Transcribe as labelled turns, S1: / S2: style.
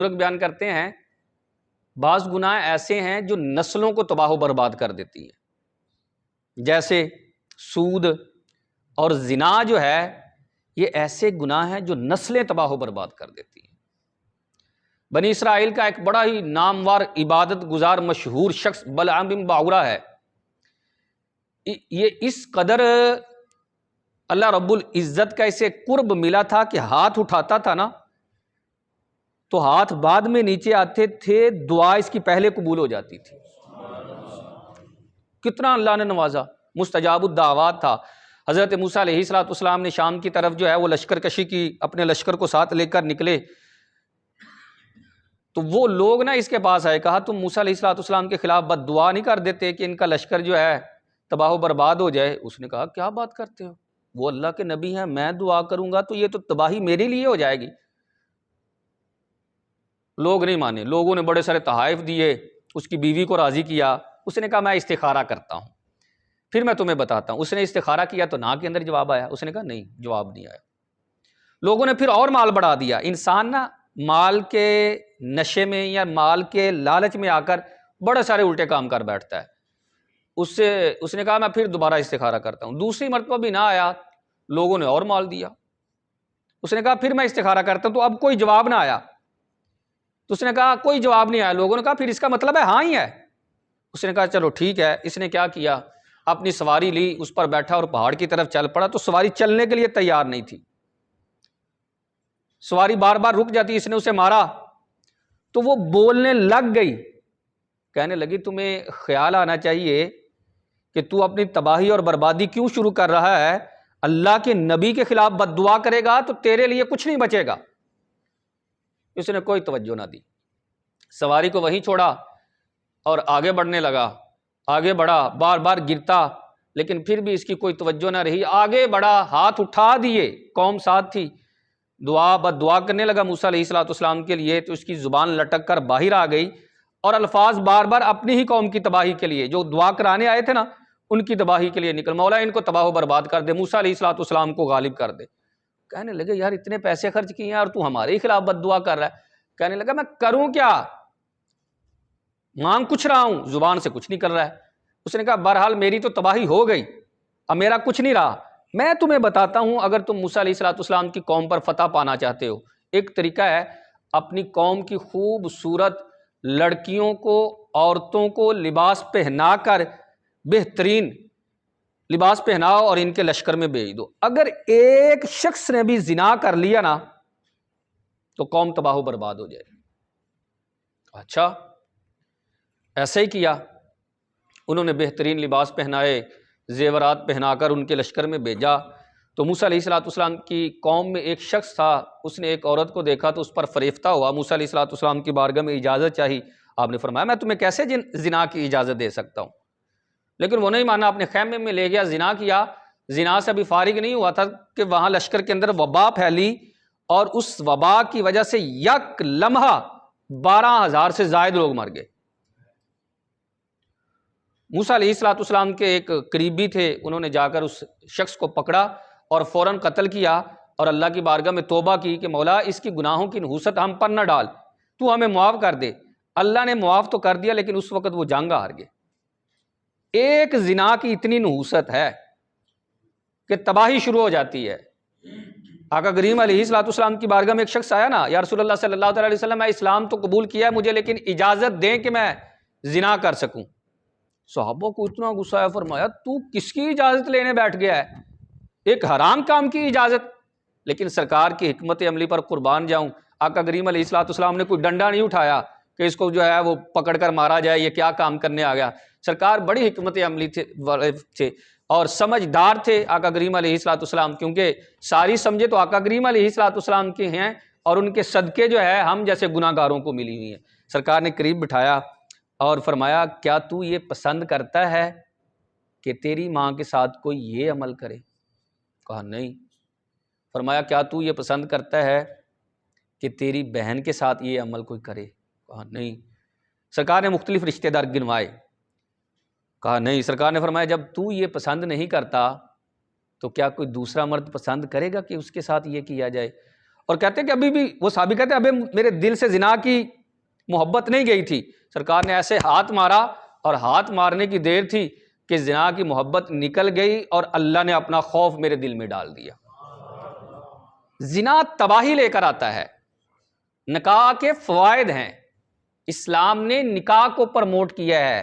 S1: بزرگ بیان کرتے ہیں بعض گناہ ایسے ہیں جو نسلوں کو تباہ و برباد کر دیتی ہے، جیسے سود اور زنا جو ہے یہ ایسے گناہ ہیں جو نسلیں تباہ و برباد کر دیتی ہیں۔ بنی اسرائیل کا ایک بڑا ہی نامور عبادت گزار مشہور شخص بلعام بن باورہ ہے، یہ اس قدر اللہ رب العزت کا اسے قرب ملا تھا کہ ہاتھ اٹھاتا تھا نا تو ہاتھ بعد میں نیچے آتے تھے، دعا اس کی پہلے قبول ہو جاتی تھی۔ کتنا اللہ نے نوازا، مستجاب الدعوات تھا۔ حضرت موسیٰ علیہ السلام نے شام کی طرف جو ہے وہ لشکر کشی کی، اپنے لشکر کو ساتھ لے کر نکلے تو وہ لوگ نا اس کے پاس آئے، کہا تم موسیٰ علیہ السلام کے خلاف بد دعا نہیں کر دیتے کہ ان کا لشکر جو ہے تباہ و برباد ہو جائے؟ اس نے کہا کیا بات کرتے ہو، وہ اللہ کے نبی ہیں، میں دعا کروں گا تو یہ تو تباہی میرے لیے ہو جائے گی۔ لوگ نہیں مانے، لوگوں نے بڑے سارے تحائف دیے، اس کی بیوی کو راضی کیا۔ اس نے کہا میں استخارہ کرتا ہوں، پھر میں تمہیں بتاتا ہوں۔ اس نے استخارہ کیا تو نا کے اندر جواب آیا، اس نے کہا نہیں، جواب نہیں آیا۔ لوگوں نے پھر اور مال بڑھا دیا۔ انسان نا مال کے نشے میں یا مال کے لالچ میں آ کر بڑے سارے الٹے کام کر بیٹھتا ہے۔ اس نے کہا میں پھر دوبارہ استخارہ کرتا ہوں، دوسری مرتبہ بھی نہ آیا، لوگوں نے اور مال دیا۔ اس نے کہا پھر میں استخارہ کرتا ہوں تو اب کوئی جواب نہ آیا، تو اس نے کہا کوئی جواب نہیں آیا۔ لوگوں نے کہا پھر اس کا مطلب ہے ہاں ہی ہے۔ اس نے کہا چلو ٹھیک ہے۔ اس نے کیا کیا، اپنی سواری لی، اس پر بیٹھا اور پہاڑ کی طرف چل پڑا، تو سواری چلنے کے لیے تیار نہیں تھی، سواری بار بار رک جاتی، اس نے اسے مارا تو وہ بولنے لگ گئی، کہنے لگی تمہیں خیال آنا چاہیے کہ تو اپنی تباہی اور بربادی کیوں شروع کر رہا ہے؟ اللہ کے نبی کے خلاف بد دعا کرے گا تو تیرے لیے کچھ نہیں بچے گا۔ اس نے کوئی توجہ نہ دی، سواری کو وہیں چھوڑا اور آگے بڑھنے لگا۔ آگے بڑھا، بار بار گرتا، لیکن پھر بھی اس کی کوئی توجہ نہ رہی، آگے بڑھا، ہاتھ اٹھا دیے، قوم ساتھ تھی، بد دعا کرنے لگا موسیٰ علیہ السلام کے لیے، تو اس کی زبان لٹک کر باہر آ گئی اور الفاظ بار بار اپنی ہی قوم کی تباہی کے لیے، جو دعا کرانے آئے تھے نا ان کی تباہی کے لیے نکل، مولا ان کو تباہ و برباد کر دے، موسیٰ علیہ السلام کو غالب کر دے۔ کہنے لگے یار اتنے پیسے خرچ کیے ہیں اور تو ہمارے ہی خلاف بد دعا کر رہا ہے۔ کہنے لگا میں کروں کیا، مانگ کچھ رہا ہوں، زبان سے کچھ نہیں کر رہا ہے۔ اس نے کہا بہرحال میری تو تباہی ہو گئی، اب میرا کچھ نہیں رہا، میں تمہیں بتاتا ہوں اگر تم موسیٰ علیہ السلام کی قوم پر فتح پانا چاہتے ہو، ایک طریقہ ہے اپنی قوم کی خوبصورت لڑکیوں کو، عورتوں کو لباس پہنا کر، بہترین لباس پہناؤ اور ان کے لشکر میں بھیج دو۔ اگر ایک شخص نے بھی زنا کر لیا نا تو قوم تباہ و برباد ہو جائے۔ اچھا ایسا ہی کیا، انہوں نے بہترین لباس پہنائے، زیورات پہنا کر ان کے لشکر میں بھیجا۔ تو موسیٰ علیہ السلام کی قوم میں ایک شخص تھا، اس نے ایک عورت کو دیکھا تو اس پر فریفتہ ہوا، موسیٰ علیہ السلام کی بارگاہ میں اجازت چاہی۔ آپ نے فرمایا میں تمہیں کیسے زنا کی اجازت دے سکتا ہوں؟ لیکن وہ نہیں مانا، اپنے خیمے میں لے گیا، زنا کیا۔ زنا سے ابھی فارغ نہیں ہوا تھا کہ وہاں لشکر کے اندر وبا پھیلی اور اس وبا کی وجہ سے یک لمحہ 12,000 سے زائد لوگ مر گئے۔ موسیٰ علیہ السلام کے ایک قریبی تھے، انہوں نے جا کر اس شخص کو پکڑا اور فوراً قتل کیا اور اللہ کی بارگاہ میں توبہ کی کہ مولا اس کی گناہوں کی نحوست ہم پر نہ ڈال، تو ہمیں معاف کر دے۔ اللہ نے معاف تو کر دیا لیکن اس وقت وہ جنگ ہار گئے۔ ایک زنا کی اتنی نحوست ہے کہ تباہی شروع ہو جاتی ہے۔ آقا کریم علیہ السلام کی بارگاہ میں ایک شخص آیا نا، یا رسول اللہ صلی اللہ علیہ وسلم میں اسلام تو قبول کیا ہے مجھے، لیکن اجازت دیں کہ میں زنا کر سکوں۔ صحابہ کو اتنا غصہ آیا، فرمایا تو کس کی اجازت لینے بیٹھ گیا ہے، ایک حرام کام کی اجازت؟ لیکن سرکار کی حکمت عملی پر قربان جاؤں، آقا کریم علیہ السلام نے کوئی ڈنڈا نہیں اٹھایا کہ اس کو جو ہے وہ پکڑ کر مارا جائے، یہ کیا کام کرنے آ گیا۔ سرکار بڑی حکمت عملی تھے اور سمجھدار تھے آقا کریم علیہ السلام، کیونکہ ساری سمجھے تو آقا کریم علیہ السلام کے ہیں اور ان کے صدقے جو ہے ہم جیسے گناہ گاروں کو ملی ہوئی ہیں۔ سرکار نے قریب بٹھایا اور فرمایا کیا تو یہ پسند کرتا ہے کہ تیری ماں کے ساتھ کوئی یہ عمل کرے؟ کہا نہیں۔ فرمایا کیا تو یہ پسند کرتا ہے کہ تیری بہن کے ساتھ یہ عمل کوئی کرے؟ کہا نہیں۔ سرکار نے مختلف رشتہ دار گنوائے، کہا نہیں۔ سرکار نے فرمایا جب تو یہ پسند نہیں کرتا تو کیا کوئی دوسرا مرد پسند کرے گا کہ اس کے ساتھ یہ کیا جائے؟ اور کہتے ہیں کہ ابھی بھی وہ صحابی کہتے ہیں ابھی میرے دل سے زنا کی محبت نہیں گئی تھی، سرکار نے ایسے ہاتھ مارا اور ہاتھ مارنے کی دیر تھی کہ زنا کی محبت نکل گئی اور اللہ نے اپنا خوف میرے دل میں ڈال دیا۔ زنا تباہی لے کر آتا ہے، نکاح کے فوائد ہیں، اسلام نے نکاح کو پرموٹ کیا ہے،